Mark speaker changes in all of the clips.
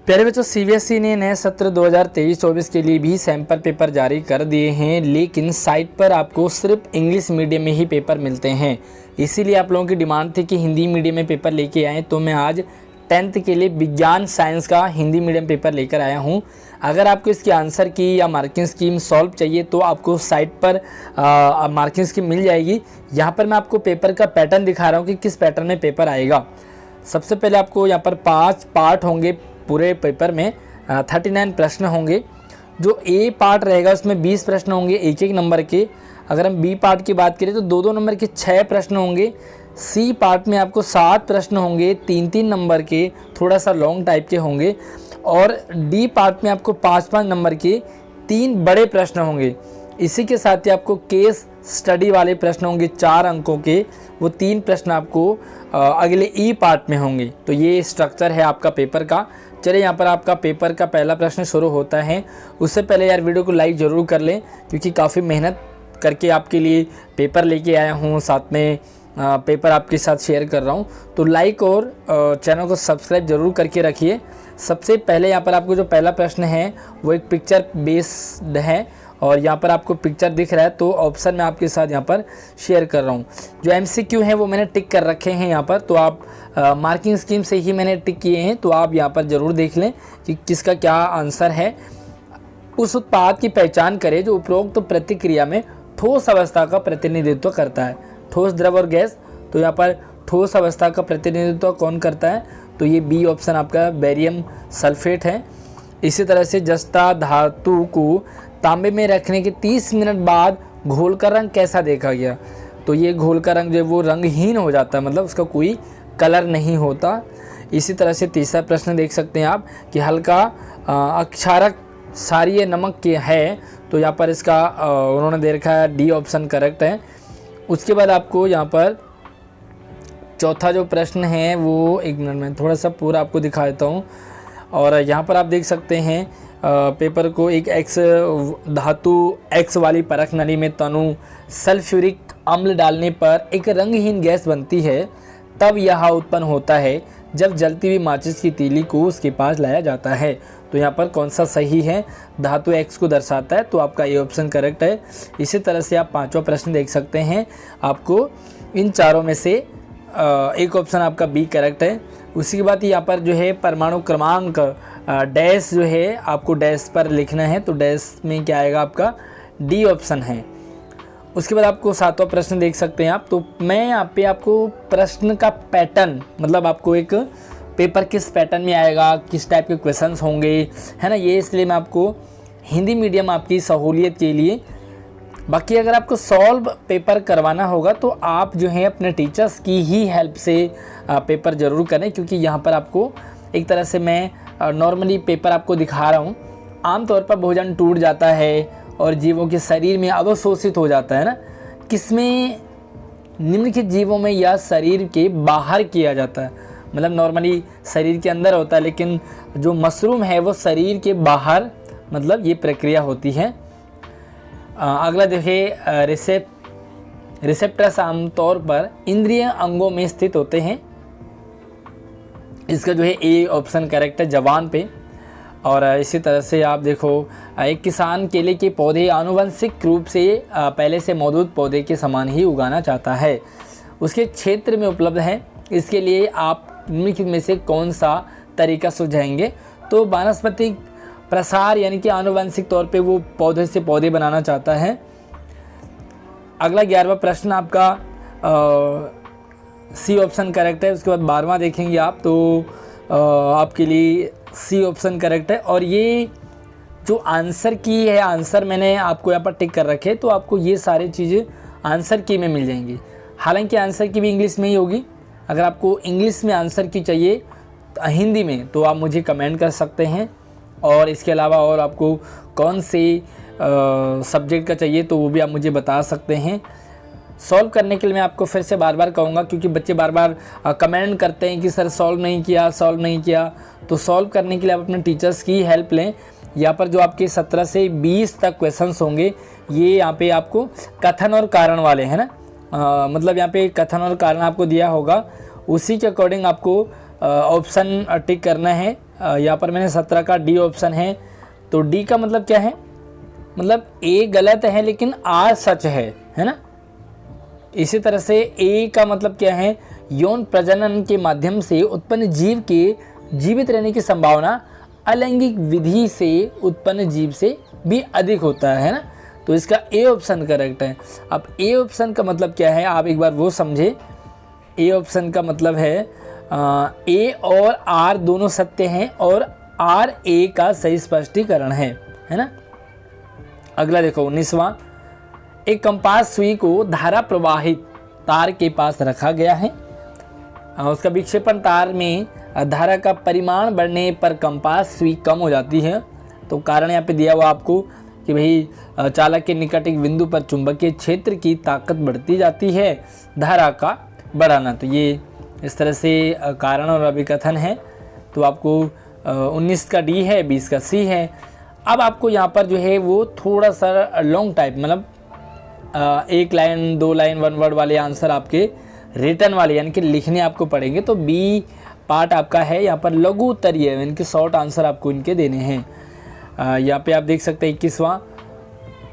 Speaker 1: प्यारे बच्चों, सीबीएसई ने नए सत्र 2023-24 के लिए भी सैंपल पेपर जारी कर दिए हैं, लेकिन साइट पर आपको सिर्फ इंग्लिश मीडियम में ही पेपर मिलते हैं। इसीलिए आप लोगों की डिमांड थी कि हिंदी मीडियम में पेपर लेके आएँ, तो मैं आज 10th के लिए विज्ञान साइंस का हिंदी मीडियम पेपर लेकर आया हूं। अगर आपको इसकी आंसर की या मार्किंग स्कीम सॉल्व चाहिए तो आपको साइट पर मार्किंग स्कीम मिल जाएगी। यहाँ पर मैं आपको पेपर का पैटर्न दिखा रहा हूँ कि किस पैटर्न में पेपर आएगा। सबसे पहले आपको यहाँ पर 5 पार्ट होंगे। पूरे पेपर में 39 प्रश्न होंगे। जो ए पार्ट रहेगा उसमें 20 प्रश्न होंगे एक नंबर के। अगर हम बी पार्ट की बात करें तो 2 नंबर के 6 प्रश्न होंगे। सी पार्ट में आपको 7 प्रश्न होंगे 3 नंबर के, थोड़ा सा लॉन्ग टाइप के होंगे। और डी पार्ट में आपको 5 नंबर के 3 बड़े प्रश्न होंगे। इसी के साथ ही आपको केस स्टडी वाले प्रश्न होंगे 4 अंकों के, वो 3 प्रश्न आपको अगले ई पार्ट में होंगे। तो ये स्ट्रक्चर है आपका पेपर का। चलिए यहाँ पर आपका पेपर का पहला प्रश्न शुरू होता है। उससे पहले यार वीडियो को लाइक ज़रूर कर लें, क्योंकि काफ़ी मेहनत करके आपके लिए पेपर लेके आया हूँ, साथ में पेपर आपके साथ शेयर कर रहा हूँ। तो लाइक और चैनल को सब्सक्राइब ज़रूर करके रखिए। सबसे पहले यहाँ पर आपको जो पहला प्रश्न है वो एक पिक्चर बेस्ड है, और यहाँ पर आपको पिक्चर दिख रहा है तो ऑप्शन मैं आपके साथ यहाँ पर शेयर कर रहा हूँ। जो MCQ है वो मैंने टिक कर रखे हैं यहाँ पर, तो आप मार्किंग स्कीम से ही मैंने टिक किए हैं, तो आप यहाँ पर ज़रूर देख लें कि किसका क्या आंसर है। उस उत्पाद की पहचान करें जो उपरोक्त प्रतिक्रिया में ठोस अवस्था का प्रतिनिधित्व करता है। ठोस, द्रव और गैस। तो यहाँ पर ठोस अवस्था का प्रतिनिधित्व कौन करता है? तो ये बी ऑप्शन आपका बेरियम सल्फेट है। इसी तरह से जस्ता धातु को तांबे में रखने के 30 मिनट बाद घोल का रंग कैसा देखा गया? तो ये घोल का रंग जो है वो रंगहीन हो जाता है, मतलब उसका कोई कलर नहीं होता। इसी तरह से तीसरा प्रश्न देख सकते हैं आप कि हल्का अक्षारक क्षारीय नमक के है, तो यहाँ पर इसका उन्होंने दे रखा है डी ऑप्शन करेक्ट है। उसके बाद आपको यहाँ पर चौथा जो प्रश्न है वो, एक मिनट में थोड़ा सा पूरा आपको दिखा देता हूँ। और यहाँ पर आप देख सकते हैं पेपर को, एक एक्स धातु एक्स वाली परख नली में तनु सल्फ्यूरिक अम्ल डालने पर एक रंगहीन गैस बनती है, तब यह उत्पन्न होता है जब जलती हुई माचिस की तीली को उसके पास लाया जाता है। तो यहाँ पर कौन सा सही है? धातु एक्स को दर्शाता है, तो आपका ये ऑप्शन करेक्ट है। इसी तरह से आप 5वां प्रश्न देख सकते हैं। आपको इन चारों में से एक ऑप्शन आपका बी करेक्ट है। उसी के बाद यहाँ पर जो है परमाणु क्रमांक डैश जो है आपको डैश पर लिखना है, तो डैश में क्या आएगा? आपका डी ऑप्शन है। उसके बाद आपको 7वां प्रश्न देख सकते हैं आप। तो मैं यहाँ पे आपको प्रश्न का पैटर्न, मतलब आपको एक पेपर किस पैटर्न में आएगा, किस टाइप के क्वेश्चंस होंगे, है ना, ये इसलिए मैं आपको हिंदी मीडियम आपकी सहूलियत के लिए। बाकी अगर आपको सॉल्व पेपर करवाना होगा तो आप जो है अपने टीचर्स की ही हेल्प से पेपर ज़रूर करें, क्योंकि यहाँ पर आपको एक तरह से मैं नॉर्मली पेपर आपको दिखा रहा हूँ। आमतौर पर भोजन टूट जाता है और जीवों के शरीर में अवशोषित हो जाता है ना, किसमें? निम्नलिखित जीवों में यह शरीर के बाहर किया जाता है, मतलब नॉर्मली शरीर के अंदर होता है, लेकिन जो मशरूम है वो शरीर के बाहर, मतलब ये प्रक्रिया होती है। अगला देखिए, रिसेप्टर्स आमतौर पर इंद्रिय अंगों में स्थित होते हैं। इसका जो है ए ऑप्शन करेक्ट है, जवान पे। और इसी तरह से आप देखो, एक किसान केले के पौधे आनुवंशिक रूप से पहले से मौजूद पौधे के समान ही उगाना चाहता है, उसके क्षेत्र में उपलब्ध है। इसके लिए आप निम्नलिखित में से कौन सा तरीका सुझाएंगे? तो वानस्पतिक प्रसार, यानी कि आनुवंशिक तौर पे वो पौधे से पौधे बनाना चाहता है। अगला 11वां प्रश्न आपका सी ऑप्शन करेक्ट है। उसके बाद 12वां देखेंगे आप, तो आपके लिए सी ऑप्शन करेक्ट है। और ये जो आंसर की है, आंसर मैंने आपको यहाँ पर टिक कर रखे, तो आपको ये सारी चीज़ें आंसर की में मिल जाएंगी। हालांकि आंसर की भी इंग्लिश में ही होगी। अगर आपको इंग्लिश में आंसर की चाहिए हिंदी में, तो आप मुझे कमेंट कर सकते हैं। और इसके अलावा और आपको कौन से सब्जेक्ट का चाहिए तो वो भी आप मुझे बता सकते हैं। सॉल्व करने के लिए मैं आपको फिर से बार बार कहूँगा, क्योंकि बच्चे बार बार कमेंट करते हैं कि सर सॉल्व नहीं किया। तो सॉल्व करने के लिए आप अपने टीचर्स की हेल्प लें। यहाँ पर जो आपके 17 से 20 तक क्वेश्चंस होंगे, ये यहाँ पे आपको कथन और कारण वाले हैं ना, मतलब यहाँ पे कथन और कारण आपको दिया होगा, उसी के अकॉर्डिंग आपको ऑप्शन टिक करना है। यहाँ पर मैंने 17 का डी ऑप्शन है, तो डी का मतलब क्या है, मतलब ए गलत है लेकिन आर सच है ना। इसी तरह से ए का मतलब क्या है, यौन प्रजनन के माध्यम से उत्पन्न जीव के जीवित रहने की संभावना अलैंगिक विधि से उत्पन्न जीव से भी अधिक होता है ना। तो इसका ए ऑप्शन करेक्ट है। अब ए ऑप्शन का मतलब क्या है, आप एक बार वो समझे। ए ऑप्शन का मतलब है ए और आर दोनों सत्य हैं और आर ए का सही स्पष्टीकरण है ना। अगला देखो 19वां, एक कंपास सुई को धारा प्रवाहित तार के पास रखा गया है। उसका विक्षेपण तार में धारा का परिमाण बढ़ने पर कंपास सुई कम हो जाती है। तो कारण यहाँ पे दिया हुआ आपको कि भाई चालक के निकट एक बिंदु पर चुंबकीय क्षेत्र की ताकत बढ़ती जाती है, धारा का बढ़ाना। तो ये इस तरह से कारण और अभिकथन है। तो आपको 19 का डी है, 20 का सी है। अब आपको यहाँ पर जो है वो थोड़ा सा लॉन्ग टाइप, मतलब 1 लाइन 2 लाइन 1 वर्ड वाले आंसर आपके रिटर्न वाले यानी कि लिखने आपको पड़ेंगे। तो बी पार्ट आपका है यहाँ पर लघु उत्तरीय, यानी कि शॉर्ट आंसर आपको इनके देने हैं। यहाँ पे आप देख सकते हैं 21वां,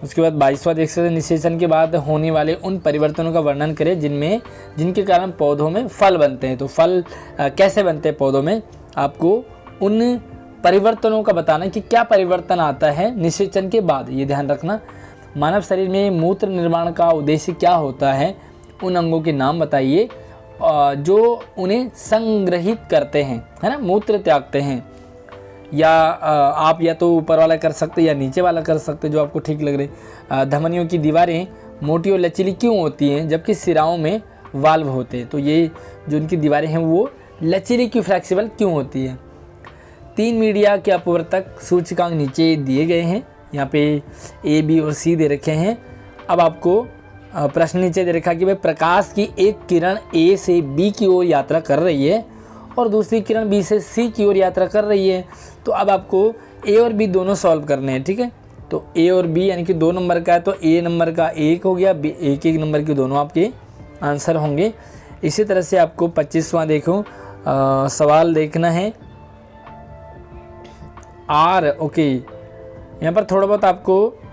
Speaker 1: उसके बाद 22वां देख सकते हैं, निषेचन के बाद होने वाले उन परिवर्तनों का वर्णन करें जिनके कारण पौधों में फल बनते हैं। तो फल कैसे बनते हैं पौधों में, आपको उन परिवर्तनों का बताना कि क्या परिवर्तन आता है निषेचन के बाद, ये ध्यान रखना। मानव शरीर में मूत्र निर्माण का उद्देश्य क्या होता है, उन अंगों के नाम बताइए जो उन्हें संग्रहित करते हैं, है ना, मूत्र त्यागते हैं। या आप या तो ऊपर वाला कर सकते या नीचे वाला कर सकते, जो आपको ठीक लग रहे। धमनियों की दीवारें मोटी और लचीली क्यों होती हैं जबकि सिराओं में वाल्व होते हैं। तो ये जो उनकी दीवारें हैं वो लचीली क्यों, फ्लेक्सिबल क्यों होती है। 3 मीडिया के अपवर्तक सूचकांक नीचे दिए गए हैं, यहाँ पे ए बी और सी दे रखे हैं। अब आपको प्रश्न नीचे दे रखा कि भाई प्रकाश की एक किरण ए से बी की ओर यात्रा कर रही है और दूसरी किरण बी से सी की ओर यात्रा कर रही है। तो अब आपको ए और बी दोनों सॉल्व करने हैं, ठीक है। तो ए और बी यानी कि 2 नंबर का है तो ए नंबर का 1 हो गया, बी 1 नंबर के दोनों आपके आंसर होंगे। इसी तरह से आपको 25वां देखो सवाल देखना है आर। ओके, यहाँ पर थोड़ा बहुत आपको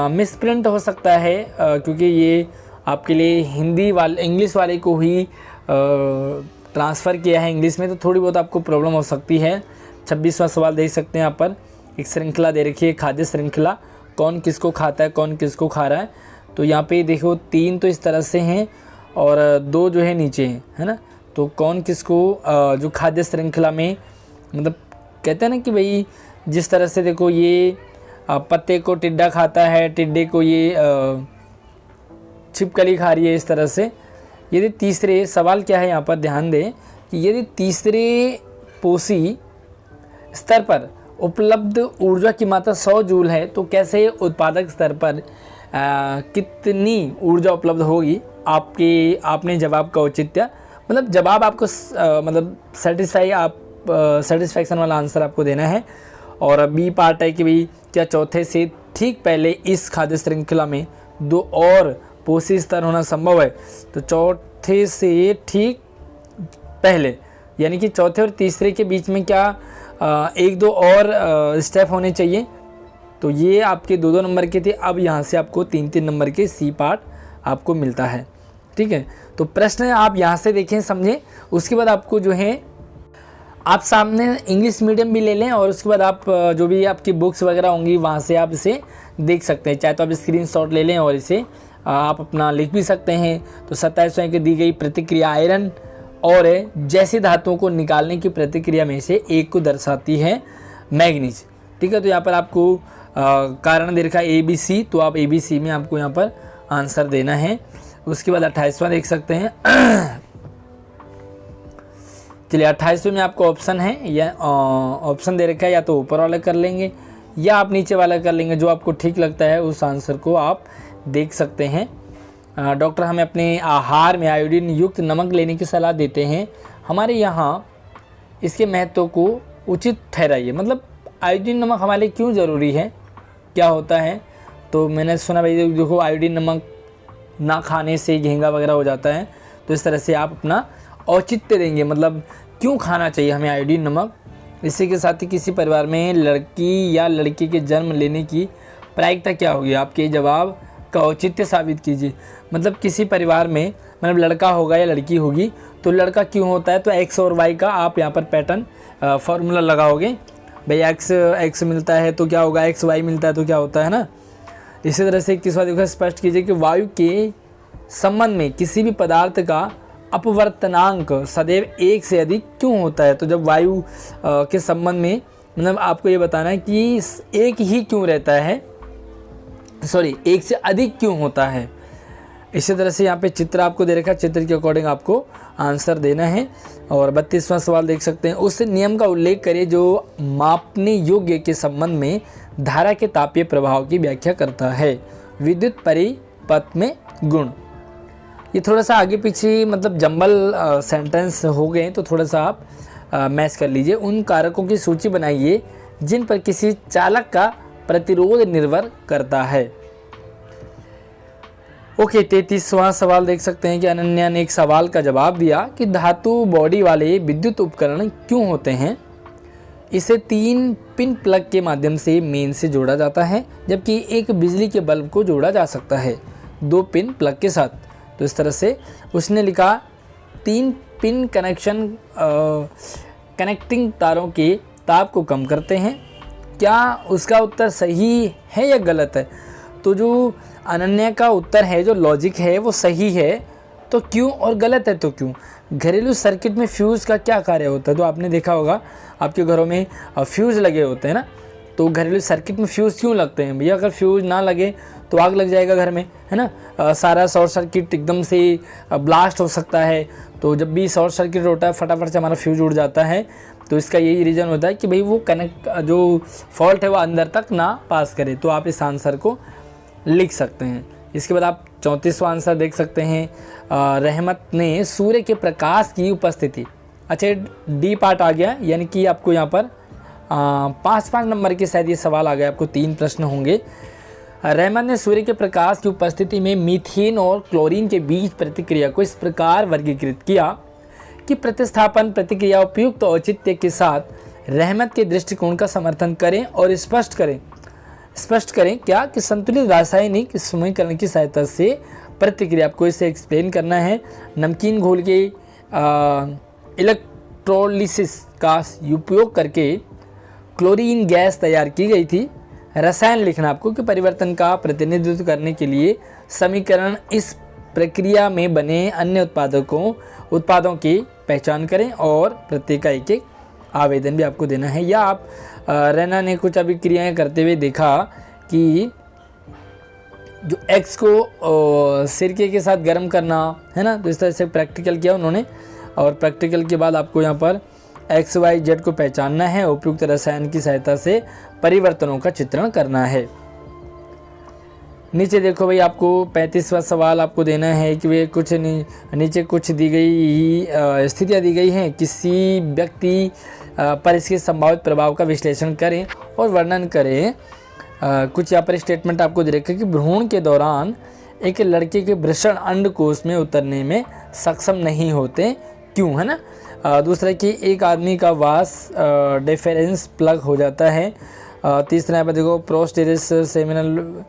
Speaker 1: मिसप्रिंट हो सकता है क्योंकि ये आपके लिए हिंदी वाले इंग्लिश वाले को ही ट्रांसफ़र किया है इंग्लिश में, तो थोड़ी बहुत आपको प्रॉब्लम हो सकती है। 26वां सवाल देख सकते हैं यहाँ पर, एक श्रृंखला दे रखी है, खाद्य श्रृंखला, कौन किसको खाता है कौन किसको खा रहा है। तो यहाँ पे देखो 3 तो इस तरह से हैं और 2 जो है नीचे हैं, है ना। तो कौन किसको जो खाद्य श्रृंखला में, मतलब कहते हैं ना कि भाई जिस तरह से देखो ये पत्ते को टिड्डा खाता है, टिड्डे को ये छिपकली खा रही है, इस तरह से। यदि तीसरे सवाल क्या है यहाँ पर ध्यान दें कि यदि तीसरे पोषी स्तर पर उपलब्ध ऊर्जा की मात्रा 100 जूल है तो कैसे उत्पादक स्तर पर कितनी ऊर्जा उपलब्ध होगी। आपने जवाब का औचित्य, मतलब जवाब आपको मतलब सेटिस्फैक्शन वाला आंसर आपको देना है। और बी पार्ट है कि भाई क्या चौथे से ठीक पहले इस खाद्य श्रृंखला में 2 और पोषी स्तर होना संभव है। तो चौथे से ठीक पहले यानी कि चौथे और तीसरे के बीच में क्या 1-2 और स्टेप होने चाहिए। तो ये आपके 2-2 नंबर के थे, अब यहाँ से आपको 3-3 नंबर के सी पार्ट आपको मिलता है, ठीक है। तो प्रश्न आप यहाँ से देखें समझें, उसके बाद आपको जो है आप सामने इंग्लिश मीडियम भी ले लें और उसके बाद आप जो भी आपकी बुक्स वगैरह होंगी वहाँ से आप इसे देख सकते हैं। चाहे तो आप स्क्रीनशॉट ले लें और इसे आप अपना लिख भी सकते हैं। तो 27वें की दी गई प्रतिक्रिया आयरन और जैसी धातुओं को निकालने की प्रतिक्रिया में से एक को दर्शाती है मैग्नीज, ठीक है। तो यहाँ पर आपको कारण दे रखा है ABC, तो आप ABC में आपको यहाँ पर आंसर देना है। उसके बाद 28वां देख सकते हैं। चलिए 28वें में आपको ऑप्शन है, या ऑप्शन दे रखा है, या तो ऊपर वाला कर लेंगे या आप नीचे वाला कर लेंगे, जो आपको ठीक लगता है उस आंसर को आप देख सकते हैं। डॉक्टर हमें अपने आहार में आयोडीन युक्त नमक लेने की सलाह देते हैं, हमारे यहाँ इसके महत्व को उचित ठहराइए। मतलब आयोडीन नमक हमारे लिए क्यों ज़रूरी है, क्या होता है। तो मैंने सुना भाई देखो आयोडीन नमक ना खाने से घेंगा वगैरह हो जाता है। तो इस तरह से आप अपना औचित्य देंगे, मतलब क्यों खाना चाहिए हमें आयोडीन नमक? इसी के साथ ही किसी परिवार में लड़की या लड़के के जन्म लेने की प्रायिकता क्या होगी? आपके जवाब का औचित्य साबित कीजिए। मतलब किसी परिवार में मतलब लड़का होगा या लड़की होगी तो लड़का क्यों होता है, तो एक्स और वाई का आप यहाँ पर पैटर्न फार्मूला लगाओगे। भाई एक्स मिलता है तो क्या होगा, एक्स वाई मिलता है तो क्या होता है ना। इसी तरह से 21वां देखो, स्पष्ट कीजिए कि वायु के संबंध में किसी भी पदार्थ का अपवर्तनांक सदैव 1 से अधिक क्यों होता है? तो जब वायु के संबंध में मतलब आपको ये बताना है कि एक ही क्यों रहता है, सॉरी 1 से अधिक क्यों होता है। इसी तरह से यहाँ पे चित्र आपको दे रखा है, चित्र के अकॉर्डिंग आपको आंसर देना है। और 32वां सवाल देख सकते हैं, उस नियम का उल्लेख करिए जो मापने योग्य के संबंध में धारा के तापीय प्रभाव की व्याख्या करता है। विद्युत परिपथ में गुण। ये थोड़ा सा आगे पीछे मतलब जंबल सेंटेंस हो गए तो थोड़ा सा आप मैच कर लीजिए। उन कारकों की सूची बनाइए जिन पर किसी चालक का प्रतिरोध निर्भर करता है। ओके, 33वां सवाल देख सकते हैं कि अनन्या ने एक सवाल का जवाब दिया कि धातु बॉडी वाले विद्युत उपकरण क्यों होते हैं? इसे 3 पिन प्लग के माध्यम से मेन से जोड़ा जाता है, जबकि एक बिजली के बल्ब को जोड़ा जा सकता है 2 पिन प्लग के साथ। तो इस तरह से उसने लिखा 3 पिन कनेक्टिंग तारों के ताप को कम करते हैं। क्या उसका उत्तर सही है या गलत है? तो जो अनन्या का उत्तर है, जो लॉजिक है वो सही है तो क्यों, और गलत है तो क्यों? घरेलू सर्किट में फ्यूज़ का क्या कार्य होता है? तो आपने देखा होगा आपके घरों में फ्यूज़ लगे होते हैं ना, तो घरेलू सर्किट में फ्यूज़ क्यों लगते हैं भैया? अगर फ्यूज़ ना लगे तो आग लग जाएगा घर में, है ना। सारा शॉर्ट सर्किट एकदम से ब्लास्ट हो सकता है। तो जब भी शॉर्ट सर्किट होता है फटाफट से हमारा फ्यूज़ उड़ जाता है। तो इसका यही रीज़न होता है कि भाई वो जो फॉल्ट है वो अंदर तक ना पास करे। तो आप इस आंसर को लिख सकते हैं। इसके बाद आप 34वां आंसर देख सकते हैं, रहमत ने सूर्य के प्रकाश की उपस्थिति। अच्छा, डी पार्ट आ गया, यानी कि आपको यहाँ पर 5 नंबर के शायद ये सवाल आ गया, आपको 3 प्रश्न होंगे। रहमत ने सूर्य के प्रकाश की उपस्थिति में मीथेन और क्लोरीन के बीच प्रतिक्रिया को इस प्रकार वर्गीकृत किया कि प्रतिस्थापन प्रतिक्रिया उपयुक्त औचित्य के साथ रहमत के दृष्टिकोण का समर्थन करें और स्पष्ट करें क्या कि संतुलित रासायनिक समूहीकरण की सहायता से प्रतिक्रिया, आपको इसे एक्सप्लेन करना है। नमकीन घोल के इलेक्ट्रोलिसिस का उपयोग करके क्लोरीन गैस तैयार की गई थी। रसायन लिखना आपको कि परिवर्तन का प्रतिनिधित्व करने के लिए समीकरण, इस प्रक्रिया में बने अन्य उत्पादों की पहचान करें और प्रत्येक का एक आवेदन भी आपको देना है। या आप रैना ने कुछ अभी क्रियाएं करते हुए देखा कि जो एक्स को सिरके के साथ गर्म करना है ना, तो इस तरह से प्रैक्टिकल किया उन्होंने। और प्रैक्टिकल के बाद आपको यहाँ पर एक्स वाई जेड को पहचानना है, उपयुक्त रसायन की सहायता से परिवर्तनों का चित्रण करना है। नीचे देखो भाई, आपको 35वां सवाल आपको देना है कि वे कुछ नीचे कुछ दी गई स्थितियाँ दी गई हैं, किसी व्यक्ति पर इसके संभावित प्रभाव का विश्लेषण करें और वर्णन करें। कुछ यहाँ पर स्टेटमेंट आपको दे रखे कि भ्रूण के दौरान एक लड़के के वृषण अंडकोश में उतरने में सक्षम नहीं होते, क्यों, है ना। दूसरा कि एक आदमी का वास डिफरेंस प्लग हो जाता है। तीसरा यहाँ पर देखो, प्रोस्टेरस सेमिनल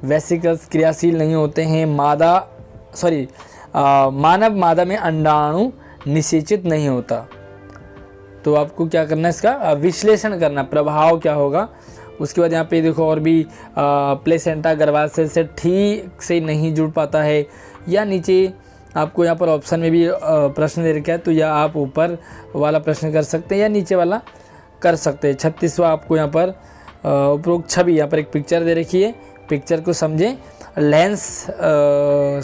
Speaker 1: वेसिकल्स क्रियाशील नहीं होते हैं। मानव मादा में अंडाणु निषेचित नहीं होता। तो आपको क्या करना है, इसका विश्लेषण करना, प्रभाव क्या होगा। उसके बाद यहाँ पे देखो और भी प्लेसेंटा गर्भाशय से ठीक से नहीं जुड़ पाता है। या नीचे आपको यहाँ पर ऑप्शन में भी प्रश्न दे रखा है, तो या आप ऊपर वाला प्रश्न कर सकते हैं या नीचे वाला कर सकते हैं। 36वां आपको यहाँ पर उपरोक्त छवि, यहाँ पर एक पिक्चर दे रखी है, पिक्चर को समझें। लेंस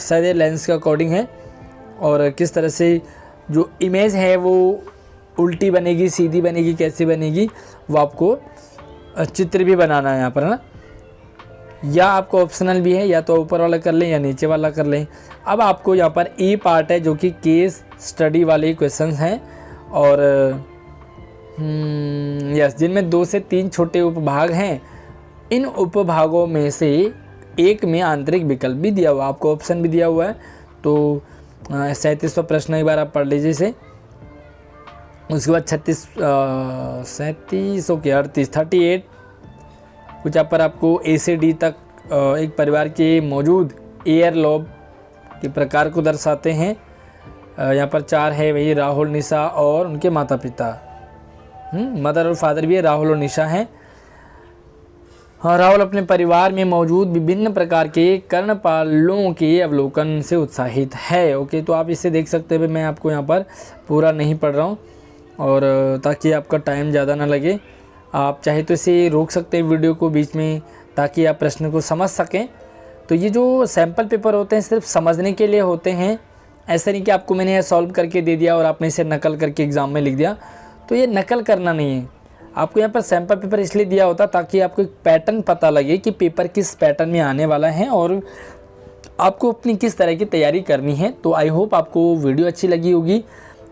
Speaker 1: शायद लेंस के अकॉर्डिंग है और किस तरह से जो इमेज है वो उल्टी बनेगी, सीधी बनेगी, कैसी बनेगी, वो आपको चित्र भी बनाना है यहाँ पर, है ना। या आपको ऑप्शनल भी है, या तो ऊपर वाला कर लें या नीचे वाला कर लें। अब आपको यहाँ पर ए पार्ट है जो कि केस स्टडी वाले क्वेश्चंस हैं और यस, जिनमें 2 से 3 छोटे उपभाग हैं। इन उपभागों में से एक में आंतरिक विकल्प भी दिया हुआ, आपको ऑप्शन भी दिया हुआ है। तो 37वां प्रश्न एक बार आप पढ़ लीजिए इसे। उसके बाद 38 कुछ यहाँ पर आपको ए से डी तक एक परिवार के मौजूद एयर लॉब के प्रकार को दर्शाते हैं। यहाँ पर 4 है वही राहुल, निशा और उनके माता पिता। मदर और फादर भी है, राहुल और निशा हैं। हाँ, राहुल अपने परिवार में मौजूद विभिन्न प्रकार के कर्णपालों के अवलोकन से उत्साहित है। ओके, तो आप इसे देख सकते हैं। मैं आपको यहाँ पर पूरा नहीं पढ़ रहा हूँ और ताकि आपका टाइम ज़्यादा ना लगे। आप चाहे तो इसे रोक सकते हैं वीडियो को बीच में, ताकि आप प्रश्न को समझ सकें। तो ये जो सैम्पल पेपर होते हैं सिर्फ समझने के लिए होते हैं। ऐसा नहीं कि आपको मैंने यह सॉल्व करके दे दिया और आपने इसे नकल करके एग्ज़ाम में लिख दिया। तो ये नकल करना नहीं है। आपको यहाँ पर सैम्पल पेपर इसलिए दिया होता ताकि आपको एक पैटर्न पता लगे कि पेपर किस पैटर्न में आने वाला है और आपको अपनी किस तरह की तैयारी करनी है। तो आई होप आपको वीडियो अच्छी लगी होगी।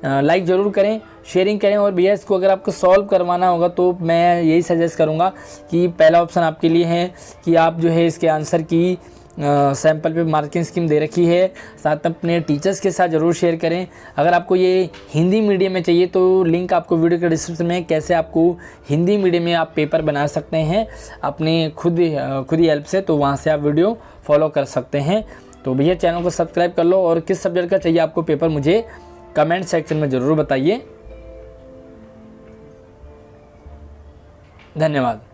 Speaker 1: लाइक ज़रूर करें, शेयरिंग करें। और भैया इसको अगर आपको सॉल्व करवाना होगा तो मैं यही सजेस्ट करूँगा कि पहला ऑप्शन आपके लिए है कि आप जो है इसके आंसर की सैम्पल पे मार्किंग स्कीम दे रखी है, साथ में अपने टीचर्स के साथ ज़रूर शेयर करें। अगर आपको ये हिंदी मीडियम में चाहिए तो लिंक आपको वीडियो के डिस्क्रिप्शन में, कैसे आपको हिंदी मीडियम में आप पेपर बना सकते हैं अपने खुद ही हेल्प से, तो वहाँ से आप वीडियो फॉलो कर सकते हैं। तो भैया चैनल को सब्सक्राइब कर लो और किस सब्जेक्ट का चाहिए आपको पेपर मुझे कमेंट सेक्शन में ज़रूर बताइए। धन्यवाद।